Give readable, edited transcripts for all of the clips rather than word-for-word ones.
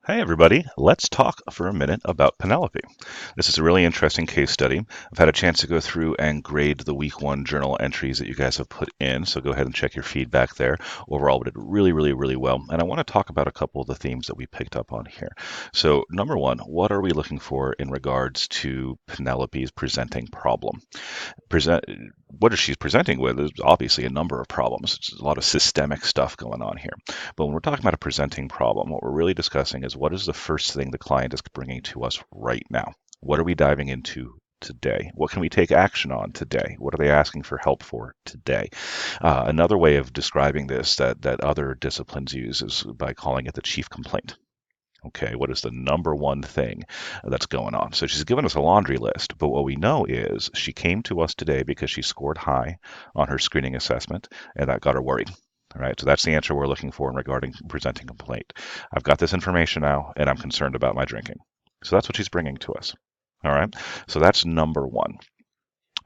Hey everybody, let's talk for a minute about Penelope. This is a really interesting case study. I've had a chance to go through and grade the week one journal entries that you guys have put in, so go ahead and check your feedback there. Overall, we did really well, and I want to talk about a couple of the themes that we picked up on here. So, number one, what are we looking for in regards to Penelope's presenting problem? present what is she's presenting with is obviously a number of problems. It's a lot of systemic stuff going on here. But when we're talking about a presenting problem, what we're really discussing is what is the first thing the client is bringing to us right now? What are we diving into today? What can we take action on today? What are they asking for help for today? Another way of describing this that other disciplines use is by calling it the chief complaint. Okay, what is the number one thing that's going on? So she's given us a laundry list, but what we know is she came to us today because she scored high on her screening assessment, and that got her worried. All right, so that's the answer we're looking for in regarding presenting complaint. I've got this information now, and I'm concerned about my drinking. So that's what she's bringing to us. All right, so that's number one.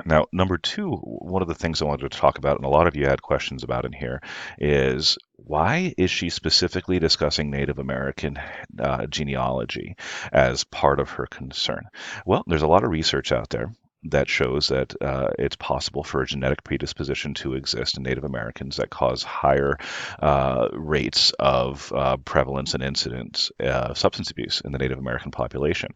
Now, number two, one of the things I wanted to talk about, and a lot of you had questions about in here, is why is she specifically discussing Native American genealogy as part of her concern? Well, there's a lot of research out there that shows that it's possible for a genetic predisposition to exist in Native Americans that cause higher rates of prevalence and incidence of substance abuse in the Native American population.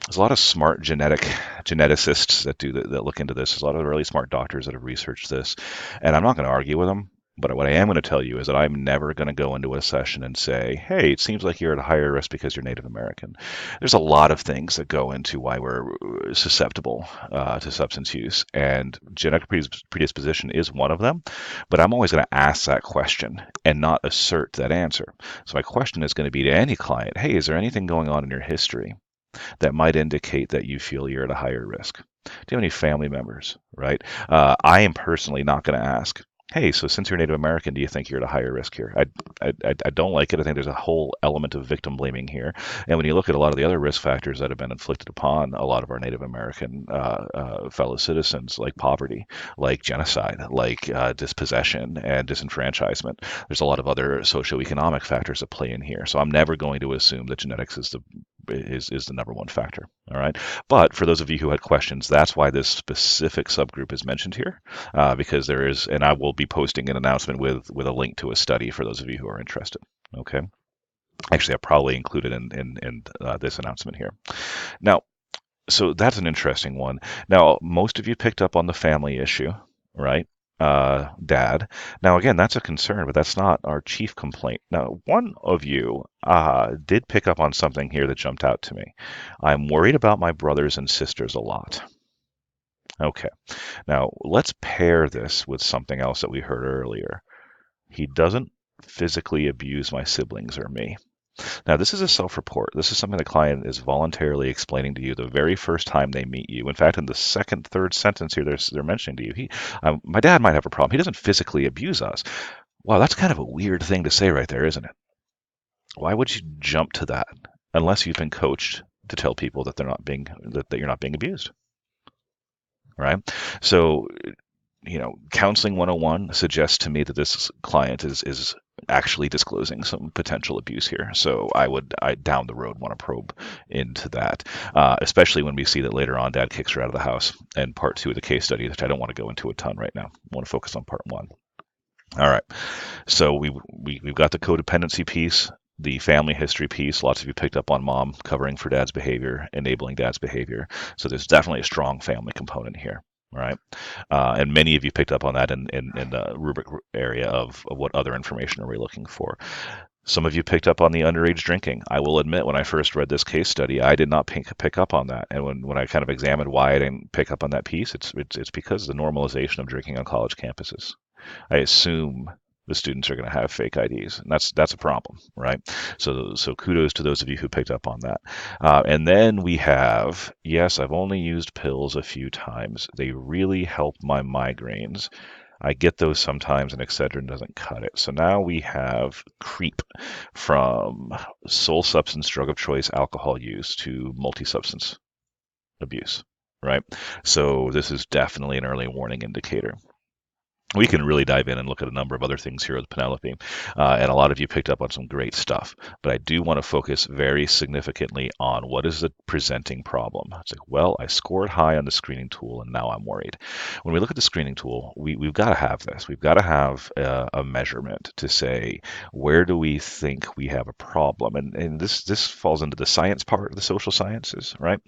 There's a lot of smart geneticists that look into this. There's a lot of really smart doctors that have researched this, and I'm not going to argue with them. But what I am going to tell you is that I'm never going to go into a session and say, "Hey, it seems like you're at a higher risk because you're Native American." There's a lot of things that go into why we're susceptible to substance use, and genetic predisposition is one of them. But I'm always going to ask that question and not assert that answer. So my question is going to be to any client, "Hey, is there anything going on in your history that might indicate that you feel you're at a higher risk? Do you have any family members, right?" I am personally not going to ask, "Hey, so since you're Native American, do you think you're at a higher risk here?" I don't like it. I think there's a whole element of victim blaming here. And when you look at a lot of the other risk factors that have been inflicted upon a lot of our Native American fellow citizens, like poverty, like genocide, like dispossession and disenfranchisement, there's a lot of other socioeconomic factors that play in here. So I'm never going to assume that genetics is the number one factor. All right. But for those of you who had questions, that's why this specific subgroup is mentioned here, because there is, and I will be posting an announcement with a link to a study for those of you who are interested. Okay. Actually, I'll probably include it in this announcement here. Now, so that's an interesting one. Now, most of you picked up on the family issue, right? Dad. Now, again, that's a concern, but that's not our chief complaint. Now, one of you did pick up on something here that jumped out to me. I'm worried about my brothers and sisters a lot. Okay. Now, let's pair this with something else that we heard earlier. He doesn't physically abuse my siblings or me. Now, this is a self-report. This is something the client is voluntarily explaining to you the very first time they meet you. In fact, in the second, third sentence here, they're mentioning to you, my dad might have a problem. He doesn't physically abuse us. Wow, that's kind of a weird thing to say right there, isn't it? Why would you jump to that unless you've been coached to tell people that that you're not being abused, right? So counseling 101 suggests to me that this client is actually disclosing some potential abuse here. So I down the road want to probe into that, especially when we see that later on dad kicks her out of the house in part two of the case study, which I don't want to go into a ton right now. I want to focus on part one. All right. So we've got the codependency piece, the family history piece. Lots of you picked up on mom covering for dad's behavior, enabling dad's behavior. So there's definitely a strong family component here. All right. And many of you picked up on that in the rubric area of what other information are we looking for. Some of you picked up on the underage drinking. I will admit, when I first read this case study, I did not pick up on that. And when I kind of examined why I didn't pick up on that piece, it's because of the normalization of drinking on college campuses. I assume the students are going to have fake IDs, and that's a problem, right? So kudos to those of you who picked up on that. And then we have, yes, I've only used pills a few times. They really help my migraines. I get those sometimes, and Excedrin doesn't cut it. So now we have creep from sole substance drug of choice alcohol use to multi-substance abuse, right? So this is definitely an early warning indicator. We can really dive in and look at a number of other things here with Penelope, and a lot of you picked up on some great stuff. But I do want to focus very significantly on what is the presenting problem. It's like, well, I scored high on the screening tool, and now I'm worried. When we look at the screening tool, we've got to have this. We've got to have a measurement to say where do we think we have a problem, and this falls into the science part of the social sciences, right?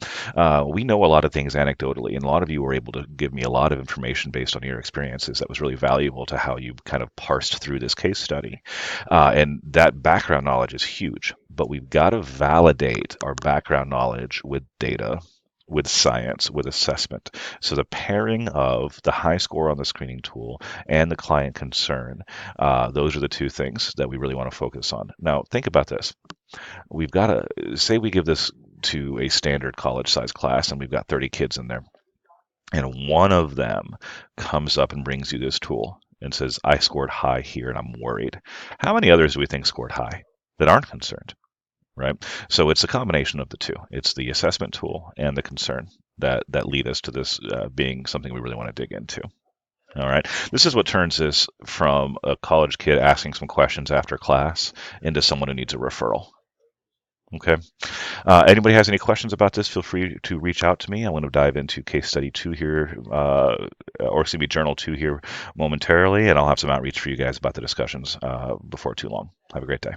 We know a lot of things anecdotally, and a lot of you were able to give me a lot of information based on your experiences that was really valuable to how you kind of parsed through this case study. And that background knowledge is huge, but we've got to validate our background knowledge with data, with science, with assessment. So the pairing of the high score on the screening tool and the client concern, those are the two things that we really want to focus on. Now, think about this. We've got to say we give this to a standard college size class and we've got 30 kids in there, and one of them comes up and brings you this tool and says, I scored high here and I'm worried. How many others do we think scored high that aren't concerned? Right? So it's a combination of the two. It's the assessment tool and the concern that lead us to this being something we really want to dig into. All right. This is what turns this from a college kid asking some questions after class into someone who needs a referral. Okay. Anybody has any questions about this, feel free to reach out to me. I want to dive into case study 2 here, or excuse me, journal 2 here momentarily, and I'll have some outreach for you guys about the discussions before too long. Have a great day.